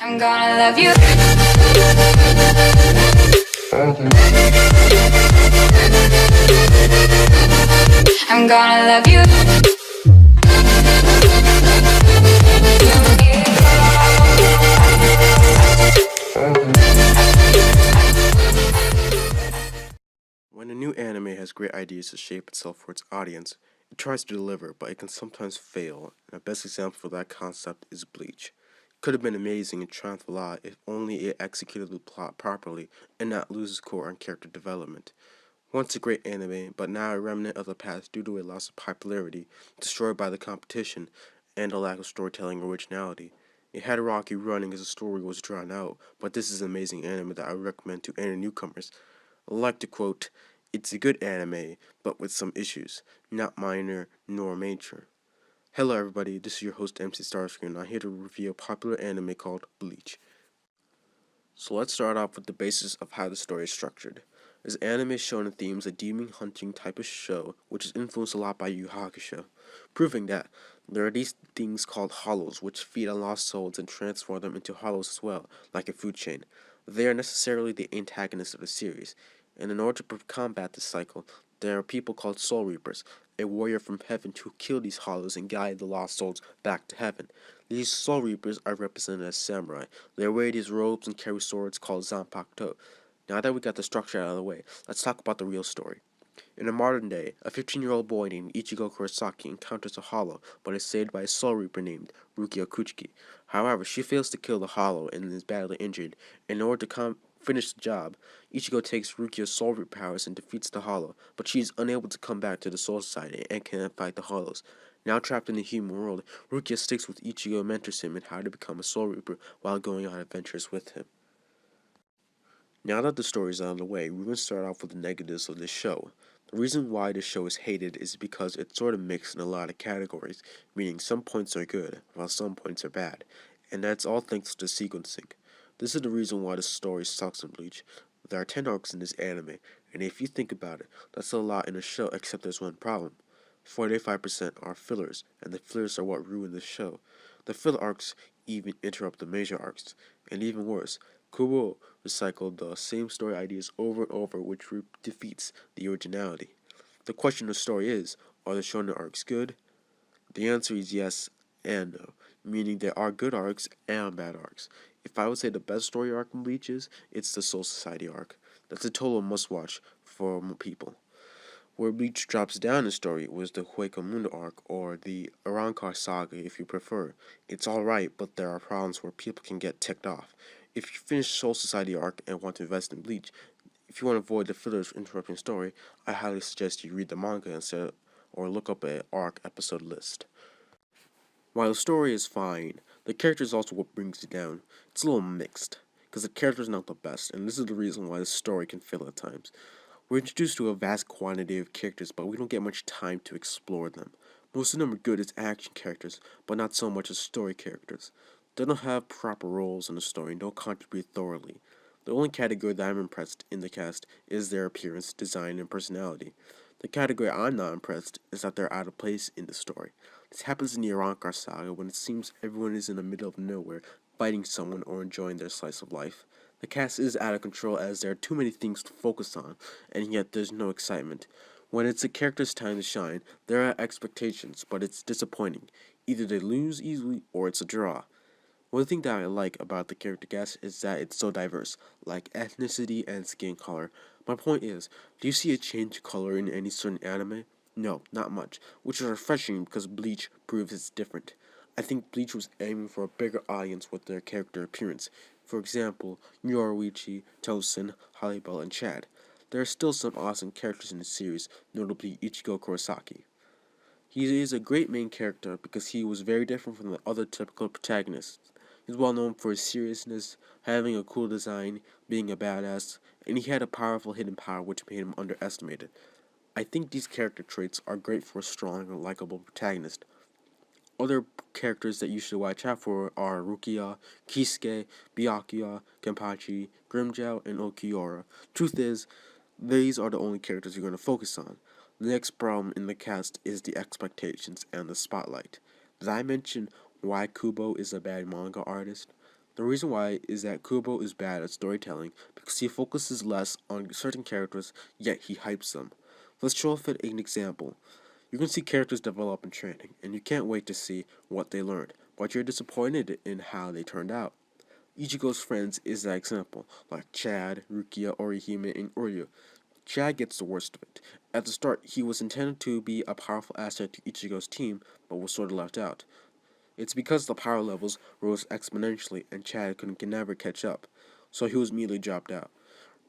I'm gonna love you. I'm gonna love you. When a new anime has great ideas to shape itself for its audience, it tries to deliver, but it can sometimes fail, and the best example for that concept is Bleach. It could have been amazing and triumphed a lot if only it executed the plot properly and not lose its core on character development. Once a great anime, but now a remnant of the past due to a loss of popularity, destroyed by the competition, and a lack of storytelling originality. It had a rocky running as the story was drawn out, but this is an amazing anime that I recommend to any newcomers. I like to quote, "It's a good anime, but with some issues, not minor nor major." Hello everybody, this is your host MC Starscream, and I'm here to review a popular anime called Bleach. So let's start off with the basis of how the story is structured. This anime shonen themes a demon hunting type of show, which is influenced a lot by Yu Hakusho, proving that there are these things called hollows, which feed on lost souls and transform them into hollows as well, like a food chain. They are necessarily the antagonists of the series, and in order to combat this cycle, there are people called Soul Reapers, a warrior from heaven to kill these hollows and guide the lost souls back to heaven. These Soul Reapers are represented as samurai. They wear these robes and carry swords called Zanpakuto. Now that we got the structure out of the way, let's talk about the real story. In a modern day, a 15-year-old boy named Ichigo Kurosaki encounters a hollow, but is saved by a Soul Reaper named Rukia Kuchiki. However, she fails to kill the hollow and is badly injured. In order to finish the job, Ichigo takes Rukia's Soul Reaper powers and defeats the hollow, but she is unable to come back to the Soul Society and cannot fight the hollows. Now trapped in the human world, Rukia sticks with Ichigo and mentors him in how to become a Soul Reaper while going on adventures with him. Now that the story is out of the way, we're going to start off with the negatives of this show. The reason why this show is hated is because it's sort of mixed in a lot of categories, meaning some points are good, while some points are bad, and that's all thanks to sequencing. This is the reason why the story sucks in Bleach. There are 10 arcs in this anime, and if you think about it, that's a lot in a show except there's one problem. 45% are fillers, and the fillers are what ruin the show. The filler arcs even interrupt the major arcs, and even worse, Kubo recycled the same story ideas over and over, which defeats the originality. The question of the story is, are the shonen arcs good? The answer is yes and no, meaning there are good arcs and bad arcs. If I would say the best story arc in Bleach is, it's the Soul Society arc. That's a total must-watch for people. Where Bleach drops down in story was the Hueco arc, or the Arrancar saga if you prefer. It's alright, but there are problems where people can get ticked off. If you finish Soul Society arc and want to invest in Bleach, if you want to avoid the fillers interrupting story, I highly suggest you read the manga instead, or look up an arc episode list. While the story is fine, the character is also what brings it down. It's a little mixed, because the character is not the best, and this is the reason why the story can fail at times. We're introduced to a vast quantity of characters, but we don't get much time to explore them. Most of them are good as action characters, but not so much as story characters. They don't have proper roles in the story and don't contribute thoroughly. The only category that I'm impressed in the cast is their appearance, design, and personality. The category I'm not impressed is that they're out of place in the story. This happens in the Arrancar saga when it seems everyone is in the middle of nowhere, fighting someone or enjoying their slice of life. The cast is out of control as there are too many things to focus on, and yet there's no excitement. When it's a character's time to shine, there are expectations, but it's disappointing. Either they lose easily or it's a draw. One thing that I like about the character cast is that it's so diverse, like ethnicity and skin color. My point is, do you see a change of color in any certain anime? No, not much, which is refreshing because Bleach proves it's different. I think Bleach was aiming for a bigger audience with their character appearance. For example, Yoruichi, Tosin, Haribel, and Chad. There are still some awesome characters in the series, notably Ichigo Kurosaki. He is a great main character because he was very different from the other typical protagonists. He's well known for his seriousness, having a cool design, being a badass, and he had a powerful hidden power which made him underestimated. I think these character traits are great for a strong and likable protagonist. Other characters that you should watch out for are Rukia, Kisuke, Byakuya, Kenpachi, Grimmjow, and Okiura. Truth is, these are the only characters you're going to focus on. The next problem in the cast is the expectations and the spotlight. Did I mention why Kubo is a bad manga artist? The reason why is that Kubo is bad at storytelling because he focuses less on certain characters, yet he hypes them. Let's show off an example. You can see characters develop in training, and you can't wait to see what they learned, but you're disappointed in how they turned out. Ichigo's friends is that example, like Chad, Rukia, Orihime, and Uryu. Chad gets the worst of it. At the start, he was intended to be a powerful asset to Ichigo's team, but was sort of left out. It's because the power levels rose exponentially and Chad could never catch up, so he was immediately dropped out.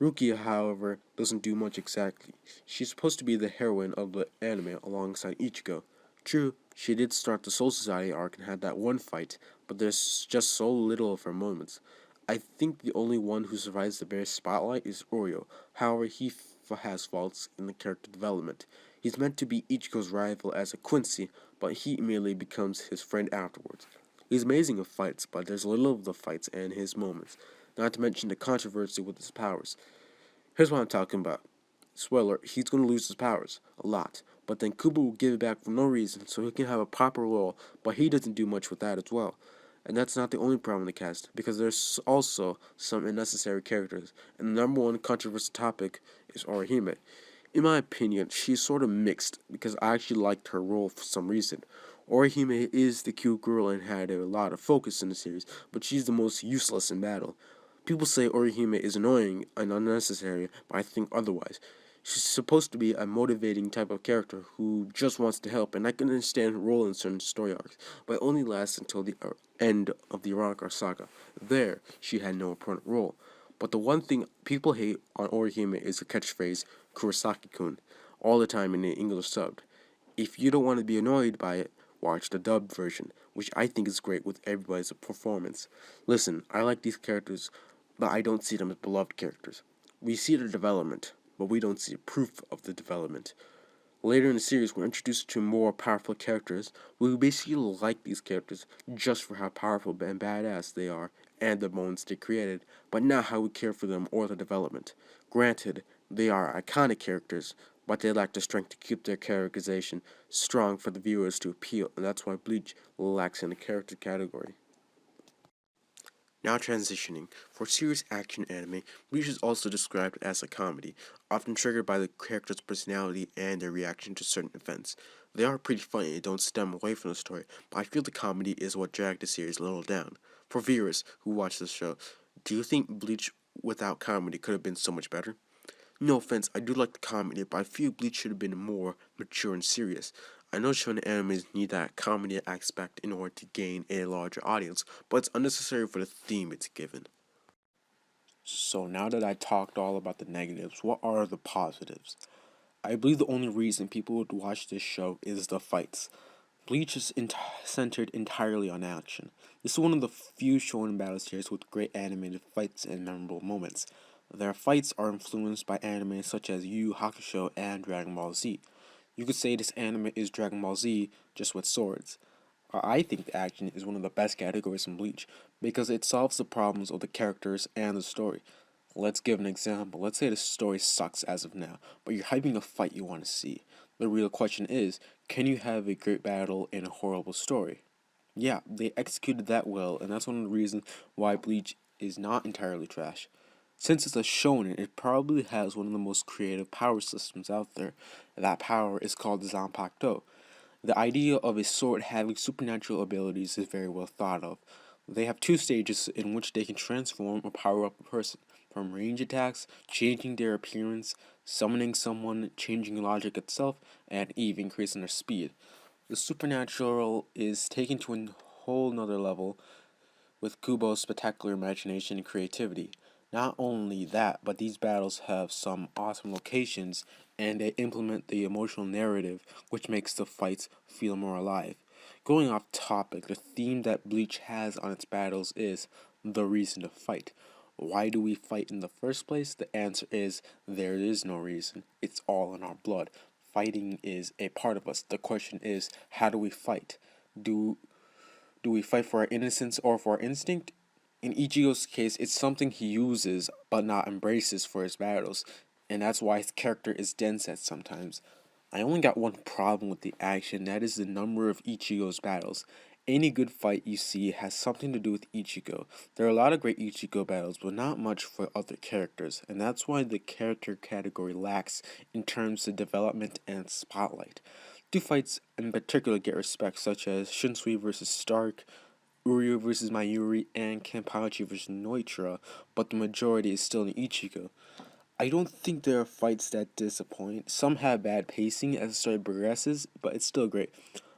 Rukia, however, doesn't do much exactly. She's supposed to be the heroine of the anime alongside Ichigo. True, she did start the Soul Society arc and had that one fight, but there's just so little of her moments. I think the only one who survives the bare spotlight is Oreo. However, he has faults in the character development. He's meant to be Ichigo's rival as a Quincy, but he immediately becomes his friend afterwards. He's amazing in fights, but there's little of the fights and his moments, not to mention the controversy with his powers. Here's what I'm talking about. Spoiler, he's going to lose his powers, a lot, but then Kubo will give it back for no reason so he can have a proper role, but he doesn't do much with that as well. And that's not the only problem in the cast, because there's also some unnecessary characters, and the number one controversial topic is Orihime. In my opinion, she's sort of mixed, because I actually liked her role for some reason. Orihime is the cute girl and had a lot of focus in the series, but she's the most useless in battle. People say Orihime is annoying and unnecessary, but I think otherwise. She's supposed to be a motivating type of character who just wants to help, and I can understand her role in certain story arcs, but it only lasts until the end of the Ironicor saga. There, she had no important role. But the one thing people hate on Orihime is the catchphrase, Kurosaki-kun, all the time in the English subbed. If you don't want to be annoyed by it, watch the dubbed version, which I think is great with everybody's performance. Listen, I like these characters, but I don't see them as beloved characters. We see their development, but we don't see proof of the development. Later in the series, we're introduced to more powerful characters. We basically like these characters just for how powerful and badass they are and the moments they created, but not how we care for them or their development. Granted, they are iconic characters, but they lack the strength to keep their characterization strong for the viewers to appeal, and that's why Bleach lacks in the character category. Now transitioning, for serious action anime, Bleach is also described as a comedy, often triggered by the character's personality and their reaction to certain events. They are pretty funny and don't stem away from the story, but I feel the comedy is what dragged the series a little down. For viewers who watch this show, do you think Bleach without comedy could have been so much better? No offense, I do like the comedy, but I feel Bleach should have been more mature and serious. I know shonen animes need that comedy aspect in order to gain a larger audience, but it's unnecessary for the theme it's given. So now that I talked all about the negatives, what are the positives? I believe the only reason people would watch this show is the fights. Bleach is centered entirely on action. This is one of the few shonen battle series with great animated fights and memorable moments. Their fights are influenced by anime such as Yu Yu Hakusho and Dragon Ball Z. You could say this anime is Dragon Ball Z just with swords. I think the action is one of the best categories in Bleach because it solves the problems of the characters and the story. Let's give an example. Let's say the story sucks as of now, but you're hyping a fight you want to see. The real question is, can you have a great battle and a horrible story? Yeah, they executed that well, and that's one of the reasons why Bleach is not entirely trash. Since it's a shonen, it probably has one of the most creative power systems out there. That power is called Zanpakuto. The idea of a sword having supernatural abilities is very well thought of. They have two stages in which they can transform or power up a person, from range attacks, changing their appearance, summoning someone, changing logic itself, and even increasing their speed. The supernatural is taken to a whole nother level with Kubo's spectacular imagination and creativity. Not only that, but these battles have some awesome locations and they implement the emotional narrative, which makes the fights feel more alive. Going off topic, the theme that Bleach has on its battles is the reason to fight. Why do we fight in the first place? The answer is there is no reason. It's all in our blood. Fighting is a part of us. The question is, how do we fight? Do we fight for our innocence or for our instinct? In Ichigo's case, it's something he uses but not embraces for his battles, and that's why his character is dense at sometimes. I only got one problem with the action, that is the number of Ichigo's battles. Any good fight you see has something to do with Ichigo. There are a lot of great Ichigo battles, but not much for other characters, and that's why the character category lacks in terms of development and spotlight. Two fights in particular get respect, such as Shunsui vs. Stark, Uryu vs. Mayuri, and Kenpachi vs. Noitra, but the majority is still in Ichigo. I don't think there are fights that disappoint. Some have bad pacing as the story progresses, but it's still great.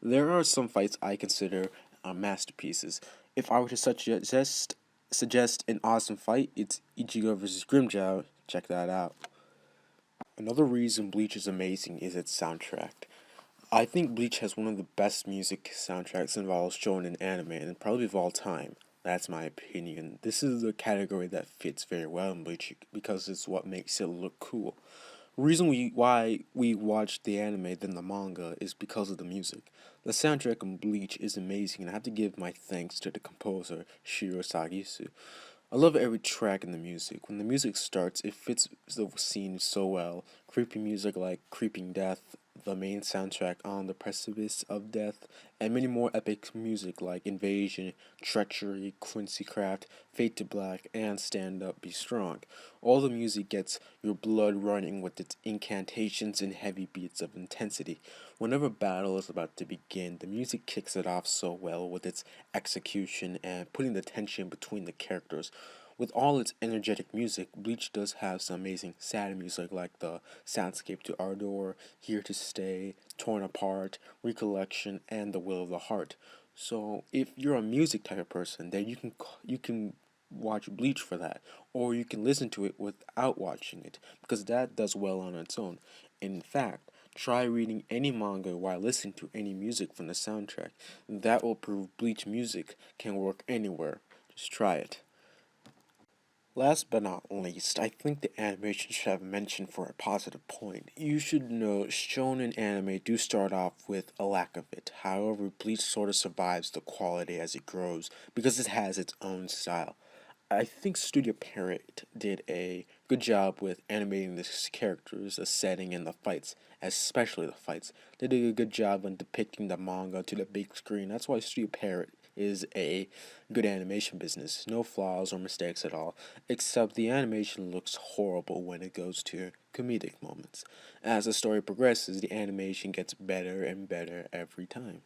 There are some fights I consider masterpieces. If I were to suggest an awesome fight, it's Ichigo vs. Grimmjow. Check that out. Another reason Bleach is amazing is its soundtrack. I think Bleach has one of the best music soundtracks involves shonen anime and probably of all time. That's my opinion. This is a category that fits very well in Bleach because it's what makes it look cool. Why we watch the anime than the manga is because of the music. The soundtrack in Bleach is amazing, and I have to give my thanks to the composer Shiro Sagisu. I love every track in the music. When the music starts, it fits the scene so well. Creepy music like Creeping Death, the main soundtrack on the precipice of death, and many more epic music like Invasion, Treachery, Quincy Craft, Fade to Black, and Stand Up Be Strong. All the music gets your blood running with its incantations and heavy beats of intensity. Whenever battle is about to begin, the music kicks it off so well with its execution and putting the tension between the characters. With all its energetic music, Bleach does have some amazing sad music like the Soundscape to Ardor, Here to Stay, Torn Apart, Recollection, and The Will of the Heart. So if you're a music type of person, then you can watch Bleach for that, or you can listen to it without watching it because that does well on its own. In fact, try reading any manga while listening to any music from the soundtrack. That will prove Bleach music can work anywhere. Just try it. Last but not least, I think the animation should have mentioned for a positive point. You should know shonen anime do start off with a lack of it. However, Bleach sort of survives the quality as it grows because it has its own style. I think Studio Parrot did a good job with animating the characters, the setting, and the fights, especially the fights. They did a good job on depicting the manga to the big screen. That's why Studio Parrot is a good animation business. No flaws or mistakes at all, except the animation looks horrible when it goes to comedic moments. As the story progresses, the animation gets better and better every time.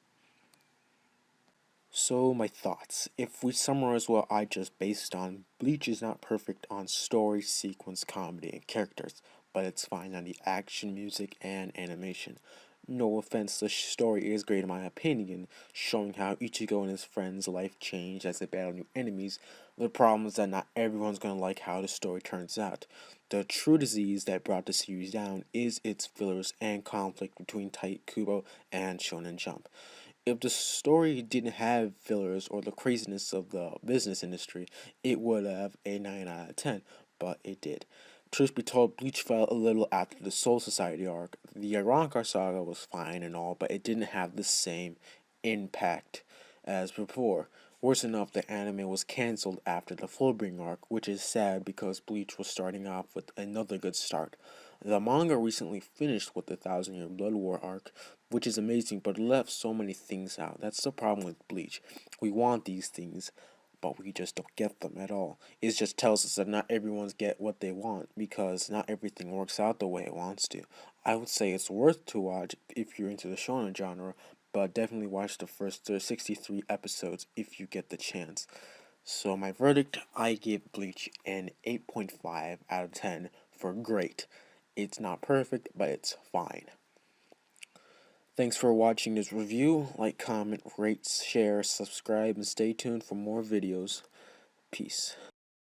So, my thoughts. If we summarize what I just based on, Bleach is not perfect on story, sequence, comedy, and characters, but it's fine on the action, music, and animation. No offense, the story is great in my opinion, showing how Ichigo and his friends' life change as they battle new enemies. The problem is that not everyone's gonna like how the story turns out. The true disease that brought the series down is its fillers and conflict between Tite Kubo and Shonen Jump. If the story didn't have fillers or the craziness of the business industry, it would have a 9 out of 10, but it did. Truth be told, Bleach fell a little after the Soul Society arc. The Ironclad saga was fine and all, but it didn't have the same impact as before. Worse enough, the anime was cancelled after the Fullbring arc, which is sad because Bleach was starting off with another good start. The manga recently finished with the Thousand Year Blood War arc, which is amazing, but left so many things out. That's the problem with Bleach. We want these things, but we just don't get them at all. It just tells us that not everyone's get what they want because not everything works out the way it wants to. I would say it's worth to watch if you're into the shonen genre, but definitely watch the first 63 episodes if you get the chance. So my verdict, I give Bleach an 8.5 out of 10 for great. It's not perfect, but it's fine. Thanks for watching this review. Like, comment, rate, share, subscribe, and stay tuned for more videos. Peace.